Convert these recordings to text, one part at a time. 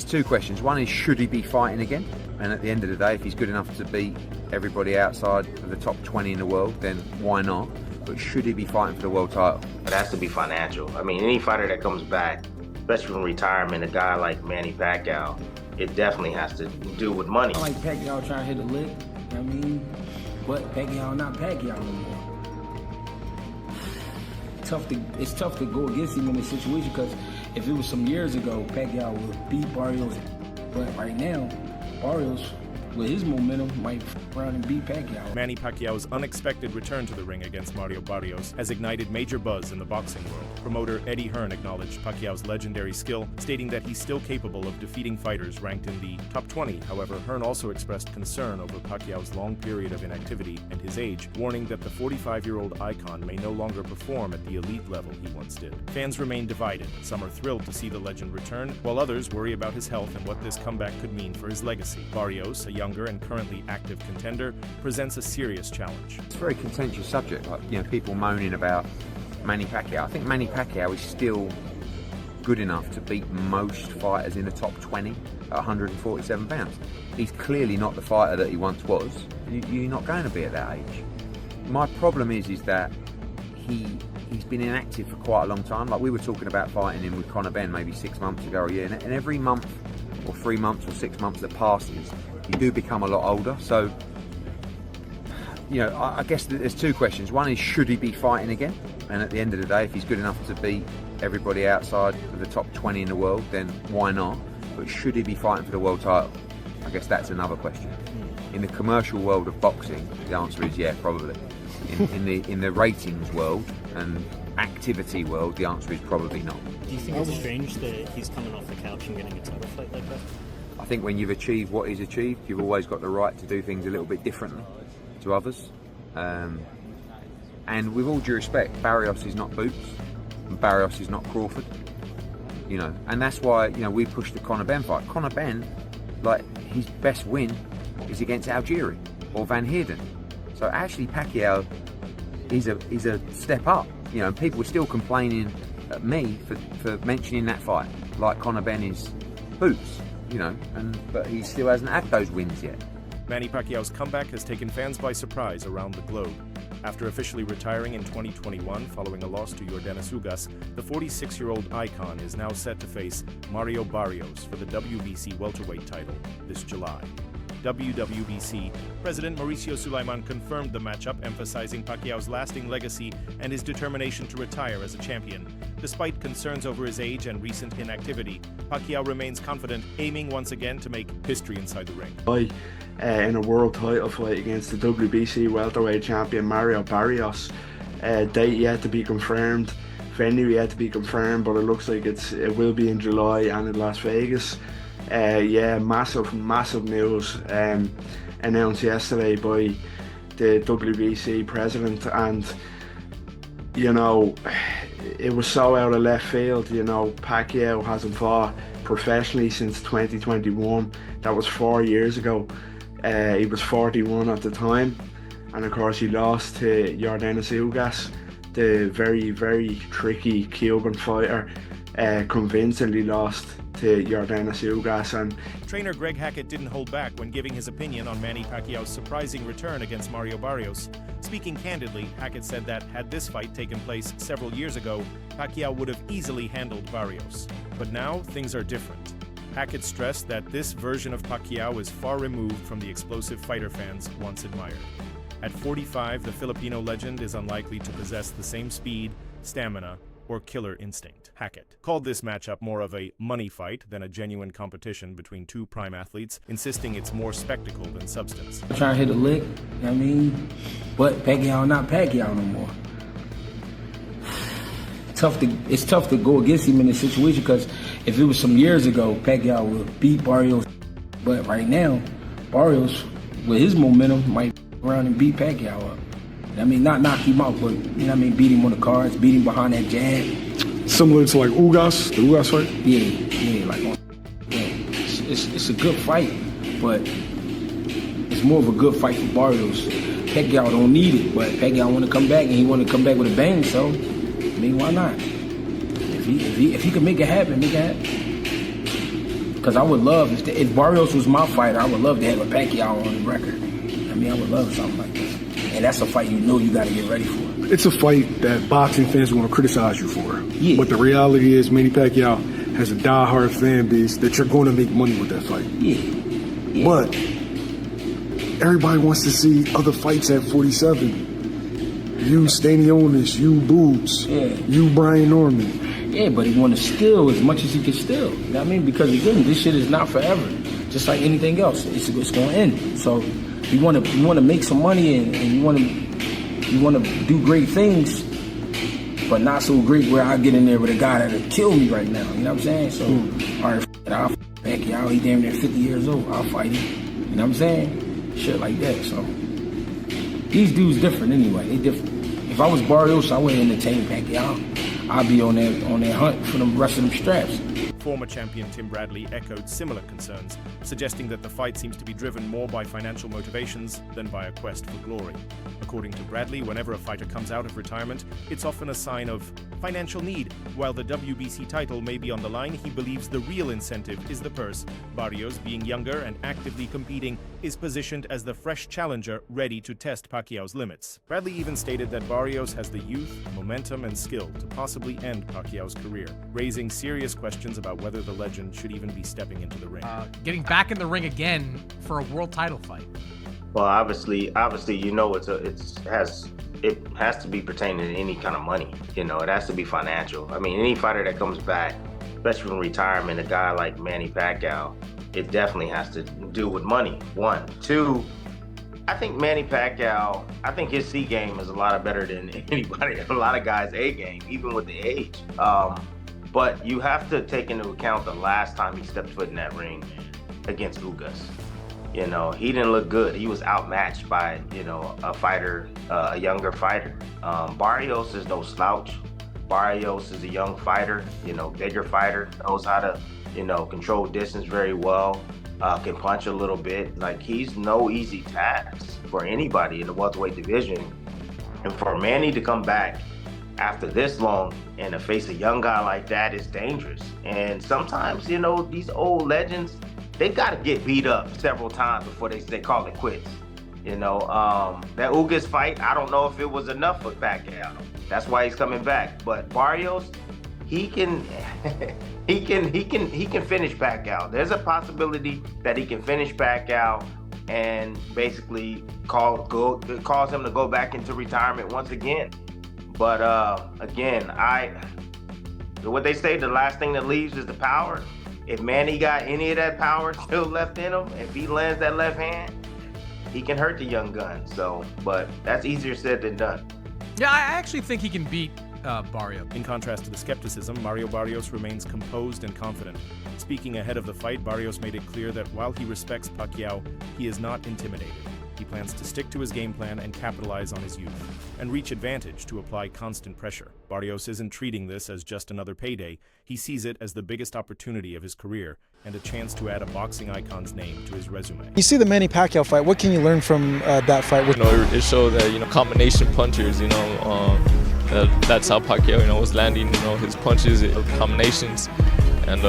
two questions. One is, should he be fighting again? And at the end of the day, if he's good enough to beat everybody outside of the top 20 in the world, then why not? But should he be fighting for the world title? It has to be financial. I mean, any fighter that comes back, especially from retirement, a guy like Manny Pacquiao, it definitely has to do with money. I like Pacquiao trying to hit a lick, you know what I mean? But Pacquiao not Pacquiao no more. It's tough to go against him in this situation, because if it was some years ago, Pacquiao would beat Barrios. But right now, Barrios, with his momentum, might run and beat Pacquiao. Manny Pacquiao's unexpected return to the ring against Mario Barrios has ignited major buzz in the boxing world. Promoter Eddie Hearn acknowledged Pacquiao's legendary skill, stating that he's still capable of defeating fighters ranked in the top 20. However, Hearn also expressed concern over Pacquiao's long period of inactivity and his age, warning that the 45-year-old icon may no longer perform at the elite level he once did. Fans remain divided. Some are thrilled to see the legend return, while others worry about his health and what this comeback could mean for his legacy. Barrios, a younger and currently active contender, presents a serious challenge. It's a very contentious subject, like, you know, people moaning about Manny Pacquiao. I think Manny Pacquiao is still good enough to beat most fighters in the top 20 at 147 pounds. He's clearly not the fighter that he once was. You're not going to be at that age. My problem is that he's been inactive for quite a long time. Like, we were talking about fighting him with Conor Benn maybe 6 months ago or a year, and every month or 3 months or 6 months that passes, you do become a lot older. So, you know, I guess there's two questions. One is, should he be fighting again? And at the end of the day, if he's good enough to beat everybody outside of the top 20 in the world, then why not? But should he be fighting for the world title? I guess that's another question. In the commercial world of boxing, the answer is yeah, probably. In the ratings world and activity world, the answer is probably not. Do you think it's strange that he's coming off the couch and getting a title fight like that? I think when you've achieved what he's achieved, you've always got the right to do things a little bit differently to others. And with all due respect, Barrios is not Boots, and Barrios is not Crawford. You know, and that's why, you know, we pushed the Conor Benn fight. Conor Benn, like, his best win is against Algieri or Van Heerden. So actually, Pacquiao is a step up. You know, and people were still complaining at me for mentioning that fight, like Conor Benn is Boots. You know, but he still hasn't had those wins yet. Manny Pacquiao's comeback has taken fans by surprise around the globe. After officially retiring in 2021 following a loss to Yordenis Ugas, the 46-year-old icon is now set to face Mario Barrios for the WBC welterweight title this July. WWBC President Mauricio Sulaiman confirmed the matchup, emphasizing Pacquiao's lasting legacy and his determination to retire as a champion. Despite concerns over his age and recent inactivity, Pacquiao remains confident, aiming once again to make history inside the ring. In a world title fight against the WBC welterweight champion Mario Barrios. Date yet to be confirmed, venue yet to be confirmed, but it looks like it will be in July and in Las Vegas. Yeah, massive news announced yesterday by the WBC president, and you know, it was so out of left field. You know, Pacquiao hasn't fought professionally since 2021. That was 4 years ago. He was 41 at the time, and of course he lost to Yordenis Ugas, the very, very tricky Cuban fighter. Convincingly lost to Yordenis Ugas. And trainer Greg Hackett didn't hold back when giving his opinion on Manny Pacquiao's surprising return against Mario Barrios. Speaking candidly, Hackett said that had this fight taken place several years ago, Pacquiao would have easily handled Barrios. But now things are different. Hackett stressed that this version of Pacquiao is far removed from the explosive fighter fans once admired. At 45, the Filipino legend is unlikely to possess the same speed, stamina, or killer instinct. Hackett called this matchup more of a money fight than a genuine competition between two prime athletes, insisting it's more spectacle than substance. I'm trying to hit a lick, you know what I mean? But Pacquiao not Pacquiao no more. It's tough to go against him in this situation, because if it was some years ago, Pacquiao would beat Barrios. But right now, Barrios, with his momentum, might run and beat Pacquiao up. I mean, not knock him out, but, you know what I mean, beat him on the cards, beat him behind that jab. Similar to like Ugas, the Ugas fight? Yeah, like, yeah. It's a good fight, but it's more of a good fight for Barrios. Pacquiao don't need it, but Pacquiao want to come back, and he want to come back with a bang, so, I mean, why not? If he can make it happen, make it happen. Because I would love, if Barrios was my fighter, I would love to have a Pacquiao on the record. I mean, I would love something like this. And that's a fight you got to get ready for. It's a fight that boxing fans are going to criticize you for. Yeah. But the reality is Manny Pacquiao has a diehard fan base that you're going to make money with that fight. Yeah. But everybody wants to see other fights at 47. You Stanionis, you Boots, you Brian Norman. Yeah, but he want to steal as much as he can steal. You know what I mean? Because again, this shit is not forever. Just like anything else, it's going to end. So you want to make some money and you want to do great things, but not so great where I get in there with a guy that'll kill me right now. You know what I'm saying? So all right, I'll back you out. He damn near 50 years old. I'll fight him. You know what I'm saying? Shit like that. So these dudes different anyway. They different. If I was Barrios, I wouldn't entertain Pacquiao. I'd be on that hunt for the rest of them straps. Former champion Tim Bradley echoed similar concerns, suggesting that the fight seems to be driven more by financial motivations than by a quest for glory. According to Bradley, whenever a fighter comes out of retirement, it's often a sign of financial need. While the WBC title may be on the line, he believes the real incentive is the purse. Barrios, being younger and actively competing, is positioned as the fresh challenger ready to test Pacquiao's limits. Bradley even stated that Barrios has the youth, momentum, and skill to possibly end Pacquiao's career, raising serious questions about whether the legend should even be stepping into the ring. Getting back in the ring again for a world title fight. Well, obviously, you know, it has to be pertaining to any kind of money. You know, it has to be financial. I mean, any fighter that comes back, especially from retirement, a guy like Manny Pacquiao, it definitely has to do with money. One, two. I think Manny Pacquiao, I think his C game is a lot better than anybody, a lot of guys' A game, even with the age. But you have to take into account the last time he stepped foot in that ring against Ugas. You know, he didn't look good. He was outmatched by, you know, a younger fighter. Barrios is no slouch. Barrios is a young fighter, you know, bigger fighter, knows how to, you know, control distance very well, can punch a little bit. Like, he's no easy task for anybody in the welterweight division. And for Manny to come back after this long and to face a young guy like that is dangerous. And sometimes, you know, these old legends, they got to get beat up several times before they call it quits. You know, that Ugas fight, I don't know if it was enough for Pacquiao. That's why he's coming back. But Barrios, he can finish Pacquiao. There's a possibility that he can finish Pacquiao and basically cause him to go back into retirement once again. But again, what they say, the last thing that leaves is the power. If Manny got any of that power still left in him, if he lands that left hand, he can hurt the young gun. So, but that's easier said than done. Yeah, I actually think he can beat Barrios. In contrast to the skepticism, Mario Barrios remains composed and confident. Speaking ahead of the fight, Barrios made it clear that while he respects Pacquiao, he is not intimidated. He plans to stick to his game plan and capitalize on his youth, and reach advantage to apply constant pressure. Barrios isn't treating this as just another payday. He sees it as the biggest opportunity of his career and a chance to add a boxing icon's name to his resume. You see the Manny Pacquiao fight. What can you learn from that fight? You know, it showed that, you know, combination punchers, you know, that's how Pacquiao, you know, was landing, you know, his punches, combinations. And,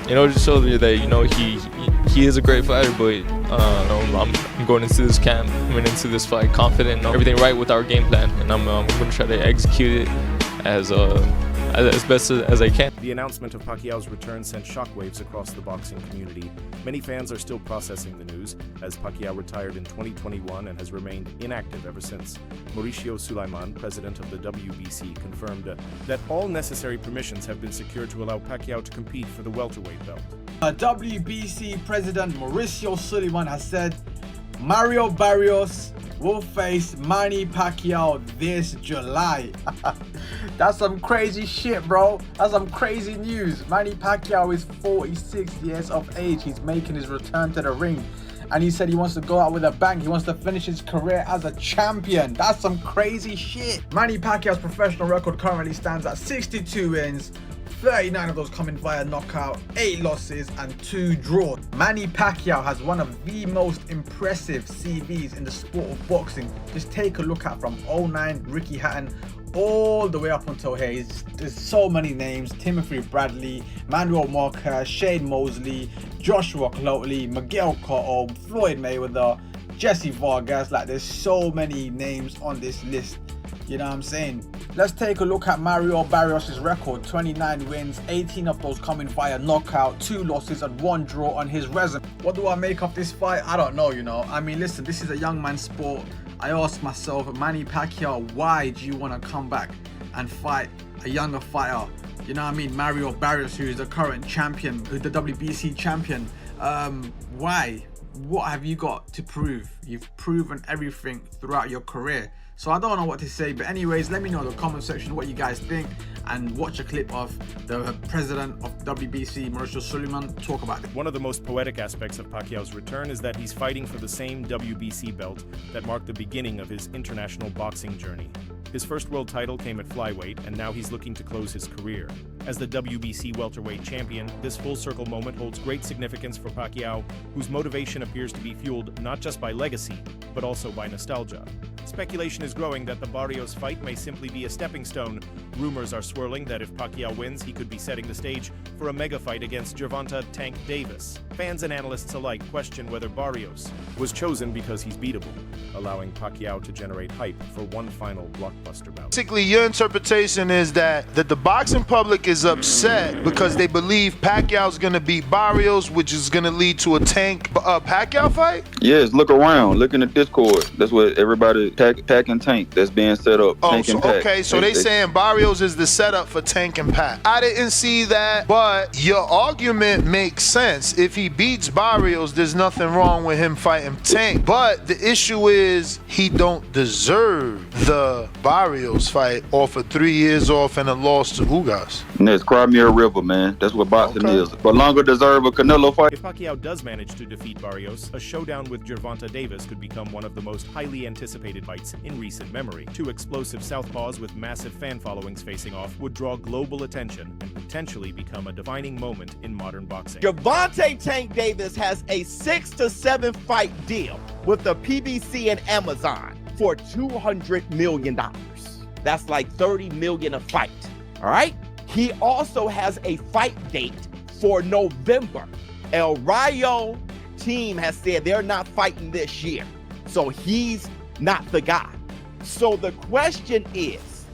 you know, it just shows me that, you know, he is a great fighter, but you know, I'm going into this camp, coming into this fight confident, everything right with our game plan, and I'm going to try to execute it as best as I can. The announcement of Pacquiao's return sent shockwaves across the boxing community. Many fans are still processing the news, as Pacquiao retired in 2021 and has remained inactive ever since. Mauricio Sulaiman, president of the WBC, confirmed that all necessary permissions have been secured to allow Pacquiao to compete for the welterweight belt. WBC president Mauricio Sulaiman has said Mario Barrios will face Manny Pacquiao this July. That's some crazy shit, bro. That's some crazy news. Manny Pacquiao is 46 years of age. He's making his return to the ring. And he said he wants to go out with a bang. He wants to finish his career as a champion. That's some crazy shit. Manny Pacquiao's professional record currently stands at 62 wins, 39 of those coming via knockout, 8 losses and 2 draws. Manny Pacquiao has one of the most impressive CVs in the sport of boxing. Just take a look at from 09 Ricky Hatton, all the way up until here. There's so many names: Timothy Bradley, Manuel Marquez, Shane Mosley, Joshua Clotley, Miguel Cotto, Floyd Mayweather, Jesse Vargas. Like, there's so many names on this list. You know what I'm saying? Let's take a look at Mario Barrios' record. 29 wins, 18 of those coming via knockout, 2 losses and 1 draw on his resume. What do I make of this fight? I don't know, you know. I mean, listen, this is a young man's sport. I asked myself, Manny Pacquiao, why do you want to come back and fight a younger fighter? You know what I mean? Mario Barrios, who is the current champion, who's the WBC champion. Why? What have you got to prove? You've proven everything throughout your career. So I don't know what to say, but anyways, let me know in the comment section what you guys think, and watch a clip of the president of WBC, Mauricio Suleiman, talk about it. One of the most poetic aspects of Pacquiao's return is that he's fighting for the same WBC belt that marked the beginning of his international boxing journey. His first world title came at flyweight, and now he's looking to close his career. As the WBC welterweight champion, this full-circle moment holds great significance for Pacquiao, whose motivation appears to be fueled not just by legacy, but also by nostalgia. Speculation is growing that the Barrios fight may simply be a stepping stone. Rumors are swirling that if Pacquiao wins, he could be setting the stage for a mega fight against Gervonta "Tank" Davis. Fans and analysts alike question whether Barrios was chosen because he's beatable, allowing Pacquiao to generate hype for one final blockbuster bout. Basically, your interpretation is that the boxing public is upset because they believe Pacquiao's going to beat Barrios, which is going to lead to a Tank Pacquiao fight? Yes, look around. Look in the Discord. That's what everybody, Pac and Tank, that's being set up. Oh, Tank so, and Pac. okay, so they saying Barrios is the setup for Tank and Pac. I didn't see that, but your argument makes sense. If he beats Barrios, there's nothing wrong with him fighting Tank. But the issue is he don't deserve the Barrios fight off of 3 years off and a loss to Ugas. And that's Crimea River, man. That's what boxing is. But longer deserve a Canelo fight. If Pacquiao does manage to defeat Barrios, a showdown with Gervonta Davis could become one of the most highly anticipated fights in recent memory. 2 explosive southpaws with massive fan followings facing off would draw global attention and potentially become a defining moment in modern boxing. Gervonta "Tank" Davis has a 6 to 7 fight deal with the PBC and Amazon for $200 million. That's like $30 million a fight, all right? He also has a fight date for November. El Rayo team has said they're not fighting this year, so he's not the guy. So the question is,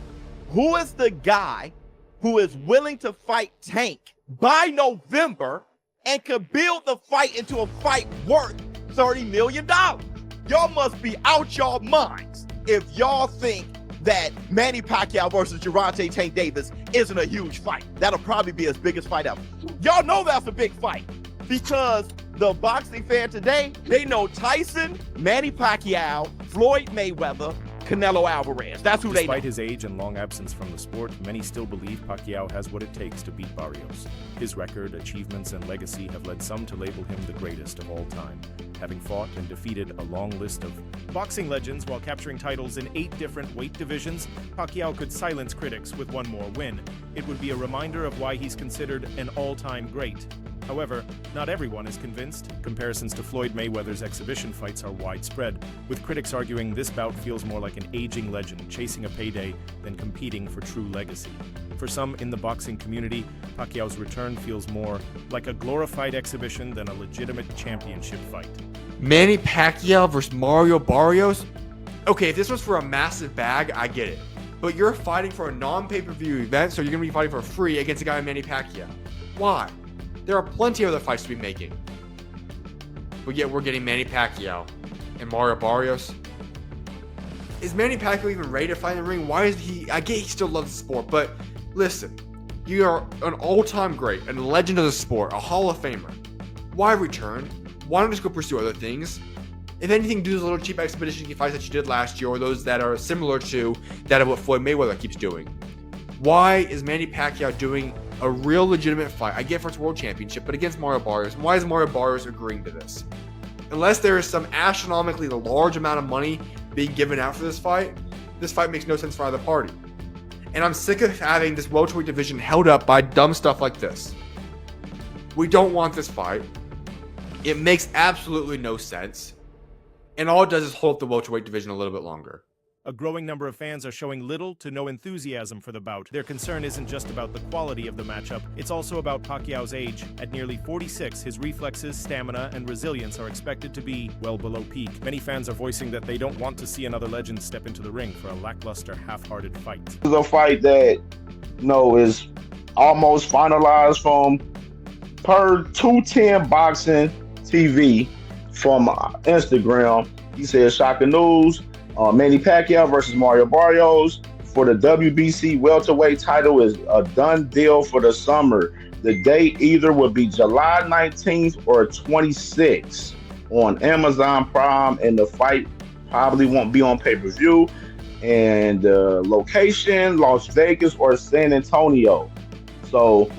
who is the guy who is willing to fight Tank by November and could build the fight into a fight worth $30 million? Y'all must be out y'all minds if y'all think that Manny Pacquiao versus Gervonta "Tank" Davis isn't a huge fight. That'll probably be his biggest fight ever. Y'all know that's a big fight because the boxing fan today, they know Tyson, Manny Pacquiao, Floyd Mayweather, Canelo Alvarez. That's who they know. Despite his age and long absence from the sport, many still believe Pacquiao has what it takes to beat Barrios. His record, achievements, and legacy have led some to label him the greatest of all time, having fought and defeated a long list of boxing legends while capturing titles in 8 different weight divisions. Pacquiao could silence critics with one more win. It would be a reminder of why he's considered an all-time great. However, not everyone is convinced. Comparisons to Floyd Mayweather's exhibition fights are widespread, with critics arguing this bout feels more like an aging legend chasing a payday than competing for true legacy. For some in the boxing community, Pacquiao's return feels more like a glorified exhibition than a legitimate championship fight. Manny Pacquiao versus Mario Barrios? Okay, if this was for a massive bag, I get it. But you're fighting for a non-pay-per-view event, so you're going to be fighting for free against a guy like Manny Pacquiao. Why? There are plenty of other fights to be making. But yet we're getting Manny Pacquiao and Mario Barrios. Is Manny Pacquiao even ready to fight in the ring? Why is he... I get he still loves the sport, but listen. You are an all-time great, and a legend of the sport, a Hall of Famer. Why return? Why not just go pursue other things? If anything, do those little cheap expedition fights that you did last year, or those that are similar to that of what Floyd Mayweather keeps doing. Why is Manny Pacquiao doing a real legitimate fight? I get for its world championship, but against Mario Barrios. Why is Mario Barrios agreeing to this? Unless there is some astronomically large amount of money being given out for this fight makes no sense for either party. And I'm sick of having this welterweight division held up by dumb stuff like this. We don't want this fight. It makes absolutely no sense. And all it does is hold up the welterweight division a little bit longer. A growing number of fans are showing little to no enthusiasm for the bout. Their concern isn't just about the quality of the matchup, it's also about Pacquiao's age. At nearly 46, his reflexes, stamina, and resilience are expected to be well below peak. Many fans are voicing that they don't want to see another legend step into the ring for a lackluster, half-hearted fight. This is a fight that, is almost finalized from per 210 Boxing TV from Instagram. He said, shocking news, Manny Pacquiao versus Mario Barrios for the WBC welterweight title is a done deal for the summer. The date either will be July 19th or 26th on Amazon Prime, and the fight probably won't be on pay-per-view. And location, Las Vegas or San Antonio. So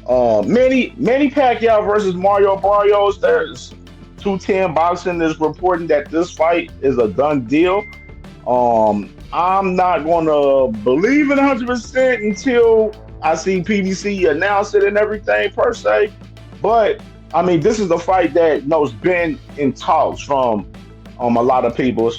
Manny Pacquiao versus Mario Barrios, there's 210 Boxing is reporting that this fight is a done deal. I'm not going to believe it 100% until I see PBC announce it and everything per se. But I mean, this is a fight that has been in talks from a lot of people,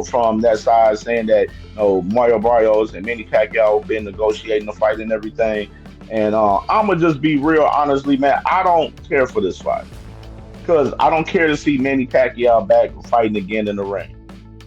from that side, saying that Mario Barrios and Manny Pacquiao have been negotiating the fight and everything. And I'm gonna just be real, honestly, man. I don't care for this fight because I don't care to see Manny Pacquiao back fighting again in the ring.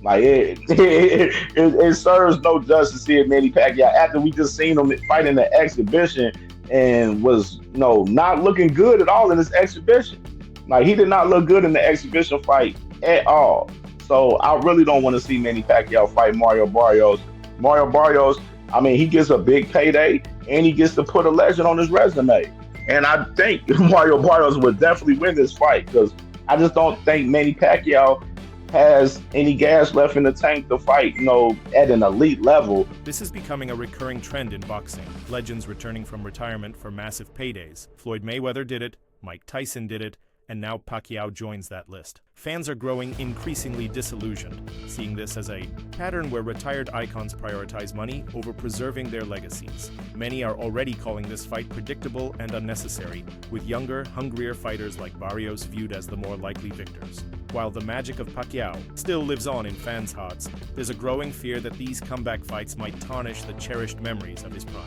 Like it serves no justice seeing Manny Pacquiao after we just seen him fight in the exhibition and was not looking good at all in this exhibition. Like he did not look good in the exhibition fight at all. So I really don't want to see Manny Pacquiao fight Mario Barrios. Mario Barrios, I mean, he gets a big payday and he gets to put a legend on his resume. And I think Mario Barrios would definitely win this fight because I just don't think Manny Pacquiao has any gas left in the tank to fight, at an elite level. This is becoming a recurring trend in boxing. Legends returning from retirement for massive paydays. Floyd Mayweather did it, Mike Tyson did it, and now Pacquiao joins that list. Fans are growing increasingly disillusioned, seeing this as a pattern where retired icons prioritize money over preserving their legacies. Many are already calling this fight predictable and unnecessary, with younger, hungrier fighters like Barrios viewed as the more likely victors. While the magic of Pacquiao still lives on in fans' hearts, there's a growing fear that these comeback fights might tarnish the cherished memories of his prime.